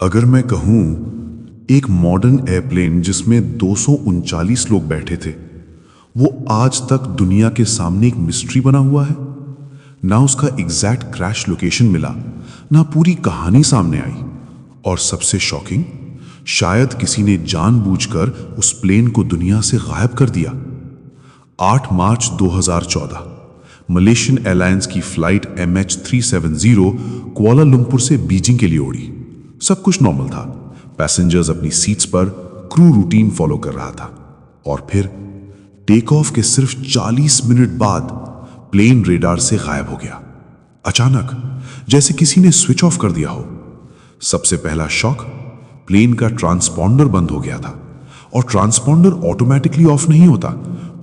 अगर मैं कहूं एक मॉडर्न एयरप्लेन जिसमें 239 लोग बैठे थे, वो आज तक दुनिया के सामने एक मिस्ट्री बना हुआ है। ना उसका एग्जैक्ट क्रैश लोकेशन मिला, ना पूरी कहानी सामने आई, और सबसे शॉकिंग, शायद किसी ने जानबूझकर उस प्लेन को दुनिया से गायब कर दिया। 8 मार्च 2014 मलेशियन एयरलाइंस की फ्लाइट MH370 कुआलालंपुर से बीजिंग के लिए उड़ी। सब कुछ नॉर्मल था, पैसेंजर्स अपनी सीट्स पर, क्रू रूटीन फॉलो कर रहा था। और फिर टेक ऑफ के सिर्फ 40 मिनट बाद प्लेन रेडार से गायब हो गया। अचानक, जैसे किसी ने स्विच ऑफ कर दिया हो। सबसे पहला शॉक, प्लेन का ट्रांसपॉन्डर बंद हो गया था। और ट्रांसपॉन्डर ऑटोमेटिकली ऑफ नहीं होता,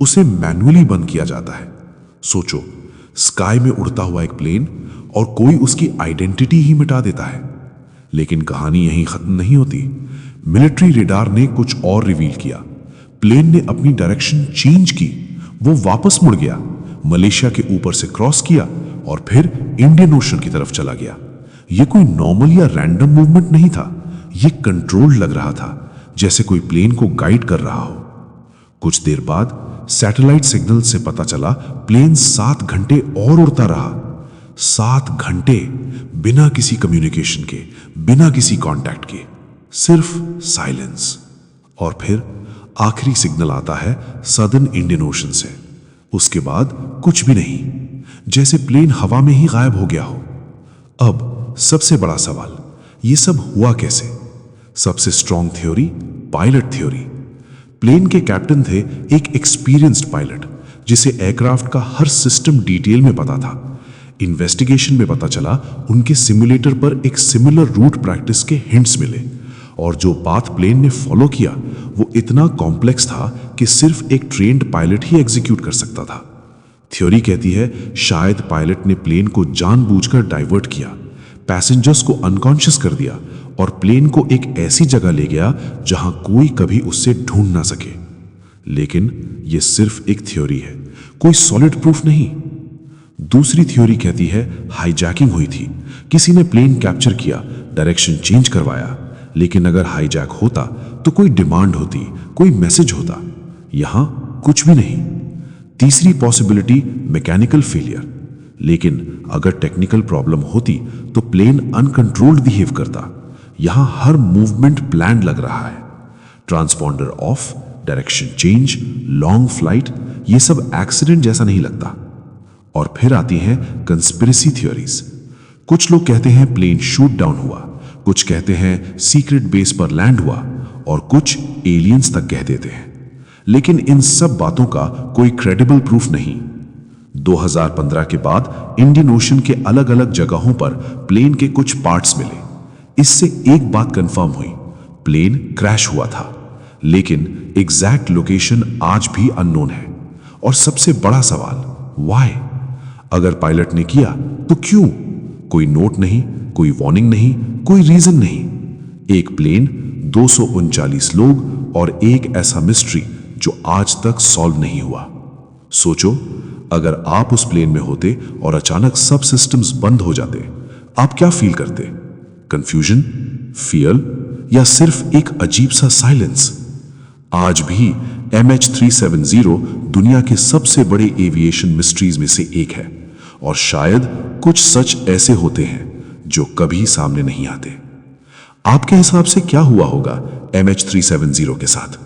उसे मैन्युअली बंद किया जाता है। सोचो, स्काई में उड़ता हुआ एक प्लेन और कोई उसकी आइडेंटिटी ही मिटा देता है। लेकिन कहानी यहीं खत्म नहीं होती। मिलिट्री रेडार ने कुछ और रिवील किया। प्लेन ने अपनी डायरेक्शन चेंज की। वो वापस मुड़ गया, मलेशिया के ऊपर से क्रॉस किया और फिर इंडियन ओशन की तरफ चला गया। यह कोई नॉर्मल या रैंडम मूवमेंट नहीं था, यह कंट्रोल्ड लग रहा था, जैसे कोई प्लेन को गाइड कर रहा हो। कुछ देर बाद सैटेलाइट सिग्नल से पता चला प्लेन 7 घंटे और उड़ता रहा। 7 घंटे बिना किसी कम्युनिकेशन के, बिना किसी कांटेक्ट के, सिर्फ साइलेंस। और फिर आखिरी सिग्नल आता है सदर्न इंडियन ओशन से। उसके बाद कुछ भी नहीं, जैसे प्लेन हवा में ही गायब हो गया हो। अब सबसे बड़ा सवाल, ये सब हुआ कैसे? सबसे strong theory, pilot theory. Plane के कैप्टन थे एक एक्सपीरियंस्ड पायलट, जिसे एयरक्राफ्ट का हर सिस्टम डिटेल में पता था। इन्वेस्टिगेशन में पता चला उनके सिमुलेटर पर एक सिमिलर रूट प्रैक्टिस के हिंट्स मिले, और जो पाथ प्लेन ने फॉलो किया वो इतना कॉम्प्लेक्स था कि सिर्फ एक ट्रेन्ड पायलट ही एग्जीक्यूट कर सकता था। थ्योरी कहती है शायद पायलट ने प्लेन को जानबूझकर डाइवर्ट किया, पैसेंजर्स को अनकॉन्शियस कर दिया और प्लेन को एक ऐसी जगह ले गया जहां कोई कभी उससे ढूंढ ना सके। लेकिन यह सिर्फ एक थ्योरी है, कोई सॉलिड प्रूफ नहीं। दूसरी थ्योरी कहती है हाईजैकिंग हुई थी, किसी ने प्लेन कैप्चर किया, डायरेक्शन चेंज करवाया। लेकिन अगर हाईजैक होता तो कोई डिमांड होती, कोई मैसेज होता। यहां कुछ भी नहीं। तीसरी पॉसिबिलिटी, मैकेनिकल फेलियर। लेकिन अगर टेक्निकल प्रॉब्लम होती तो प्लेन अनकंट्रोल्ड बिहेव करता। यहां हर मूवमेंट प्लान लग रहा है। Transponder of, direction change, long flight, ये सब एक्सीडेंट जैसा नहीं लगता। और फिर आती हैं कंस्पिरेसी थ्योरीज। कुछ लोग कहते हैं प्लेन शूट डाउन हुआ, कुछ कहते हैं सीक्रेट बेस पर लैंड हुआ, और कुछ एलियंस तक कह देते हैं। लेकिन इन सब बातों का कोई क्रेडिबल प्रूफ नहीं। 2015 के बाद इंडियन ओशन के अलग अलग जगहों पर प्लेन के कुछ पार्ट्स मिले। इससे एक बात कंफर्म हुई, प्लेन क्रैश हुआ था। लेकिन एग्जैक्ट लोकेशन आज भी अननोन है। और सबसे बड़ा सवाल, व्हाई? अगर पायलट ने किया तो क्यों? कोई नोट नहीं, कोई वार्निंग नहीं, कोई रीजन नहीं। एक प्लेन, 239 लोग और एक ऐसा मिस्ट्री जो आज तक सॉल्व नहीं हुआ। सोचो, अगर आप उस प्लेन में होते और अचानक सब सिस्टम्स बंद हो जाते, आप क्या फील करते? कंफ्यूजन, फियर, या सिर्फ एक अजीब सा साइलेंस? आज भी MH370 दुनिया के सबसे बड़े एविएशन मिस्ट्रीज में से एक है, और शायद कुछ सच ऐसे होते हैं जो कभी सामने नहीं आते। आपके हिसाब से क्या हुआ होगा MH370 के साथ?